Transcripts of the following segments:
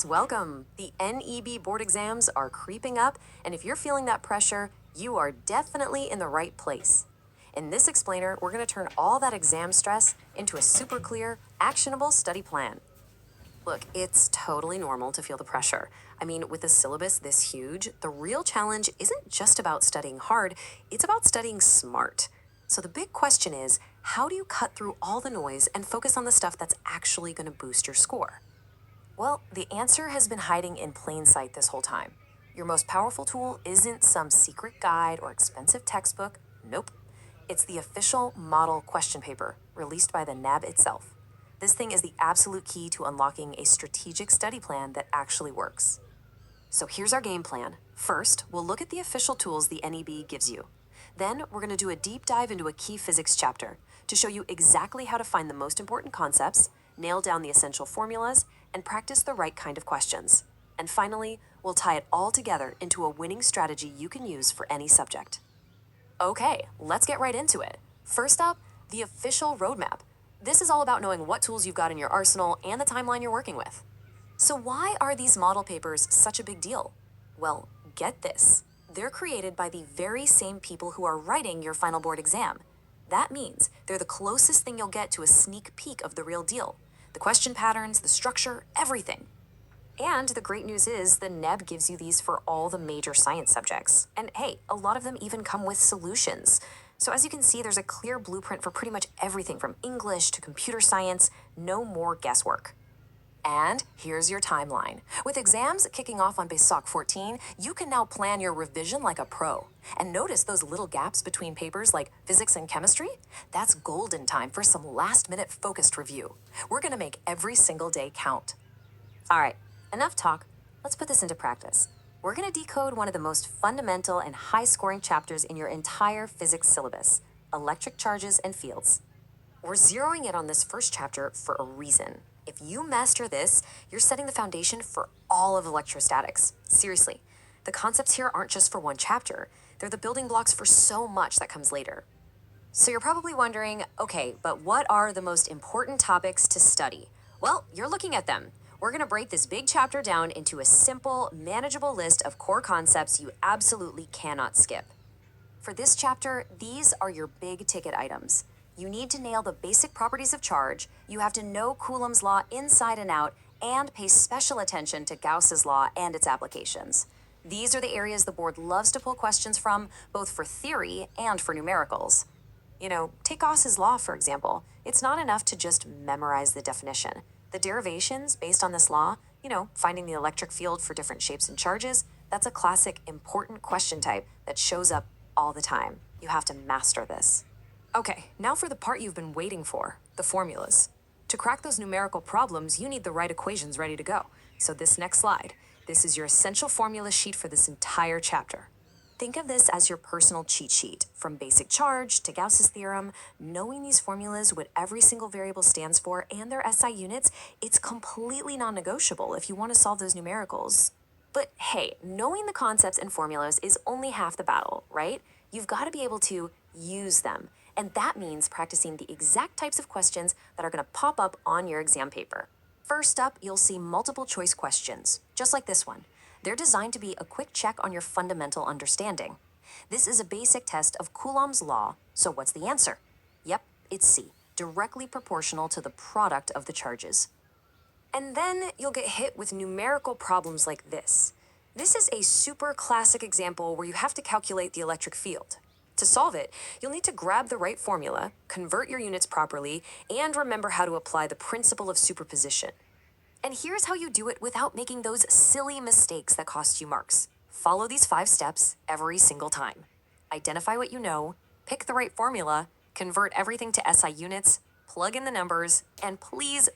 Welcome. The NEB board exams are creeping up, and if you're feeling that pressure, you are definitely in the right place. In this explainer, we're going to turn all that exam stress into a super clear, actionable study plan. Look, it's totally normal to feel the pressure. I mean, with a syllabus this huge, the real challenge isn't just about studying hard, it's about studying smart. So the big question is, how do you cut through all the noise and focus on the stuff that's actually going to boost your score? Well, the answer has been hiding in plain sight this whole time. Your most powerful tool isn't some secret guide or expensive textbook. Nope. It's the official model question paper released by the NEB itself. This thing is the absolute key to unlocking a strategic study plan that actually works. So here's our game plan. First, we'll look at the official tools the NEB gives you. Then, we're going to do a deep dive into a key physics chapter to show you exactly how to find the most important concepts, nail down the essential formulas, and practice the right kind of questions. And finally, we'll tie it all together into a winning strategy you can use for any subject. Okay, let's get right into it. First up, the official roadmap. This is all about knowing what tools you've got in your arsenal and the timeline you're working with. So why are these model papers such a big deal? Well, get this. They're created by the very same people who are writing your final board exam. That means they're the closest thing you'll get to a sneak peek of the real deal. The question patterns, the structure, everything. And the great news is the NEB gives you these for all the major science subjects. And hey, a lot of them even come with solutions. So as you can see, there's a clear blueprint for pretty much everything from English to computer science, no more guesswork. And here's your timeline. With exams kicking off on BSOC 14, you can now plan your revision like a pro. And notice those little gaps between papers like physics and chemistry? That's golden time for some last-minute focused review. We're going to make every single day count. All right, enough talk. Let's put this into practice. We're going to decode one of the most fundamental and high-scoring chapters in your entire physics syllabus, electric charges and fields. We're zeroing in on this first chapter for a reason. If you master this, you're setting the foundation for all of electrostatics. Seriously, the concepts here aren't just for one chapter. They're the building blocks for so much that comes later. So you're probably wondering, okay, but what are the most important topics to study? Well, you're looking at them. We're going to break this big chapter down into a simple, manageable list of core concepts you absolutely cannot skip. For this chapter, these are your big ticket items. You need to nail the basic properties of charge, you have to know Coulomb's law inside and out, and pay special attention to Gauss's law and its applications. These are the areas the board loves to pull questions from, both for theory and for numericals. Take Gauss's law, for example. It's not enough to just memorize the definition. The derivations based on this law, finding the electric field for different shapes and charges, that's a classic important question type that shows up all the time. You have to master this. Okay, now for the part you've been waiting for, the formulas. To crack those numerical problems, you need the right equations ready to go. So this next slide, this is your essential formula sheet for this entire chapter. Think of this as your personal cheat sheet. From basic charge to Gauss's theorem, knowing these formulas, what every single variable stands for, and their SI units, it's completely non-negotiable if you want to solve those numericals. But hey, knowing the concepts and formulas is only half the battle, right? You've got to be able to use them. And that means practicing the exact types of questions that are going to pop up on your exam paper. First up, you'll see multiple choice questions, just like this one. They're designed to be a quick check on your fundamental understanding. This is a basic test of Coulomb's law, so what's the answer? Yep, it's C, directly proportional to the product of the charges. And then you'll get hit with numerical problems like this. This is a super classic example where you have to calculate the electric field. To solve it, you'll need to grab the right formula, convert your units properly, and remember how to apply the principle of superposition. And here's how you do it without making those silly mistakes that cost you marks. Follow these 5 steps every single time. Identify what you know, pick the right formula, convert everything to SI units, plug in the numbers, and please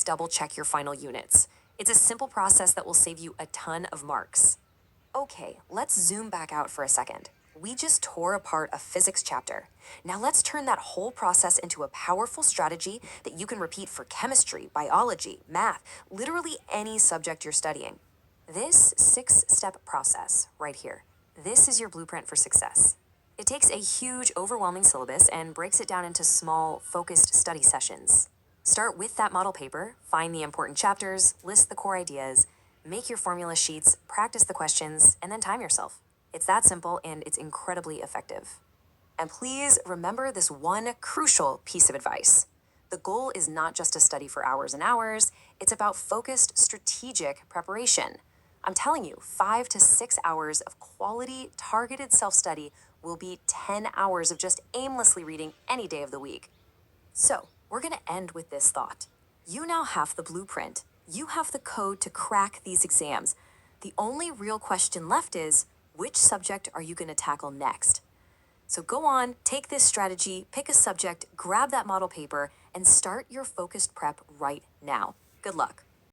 double check your final units. It's a simple process that will save you a ton of marks. Okay, let's zoom back out for a second. We just tore apart a physics chapter. Now let's turn that whole process into a powerful strategy that you can repeat for chemistry, biology, math, literally any subject you're studying. This 6-step process right here, this is your blueprint for success. It takes a huge, overwhelming syllabus and breaks it down into small, focused study sessions. Start with that model paper, find the important chapters, list the core ideas, make your formula sheets, practice the questions, and then time yourself. It's that simple and it's incredibly effective. And please remember this one crucial piece of advice. The goal is not just to study for hours and hours, it's about focused, strategic preparation. I'm telling you, 5 to 6 hours of quality, targeted self-study will beat 10 hours of just aimlessly reading any day of the week. So, we're going to end with this thought. You now have the blueprint. You have the code to crack these exams. The only real question left is, which subject are you going to tackle next? So go on, take this strategy, pick a subject, grab that model paper, and start your focused prep right now. Good luck.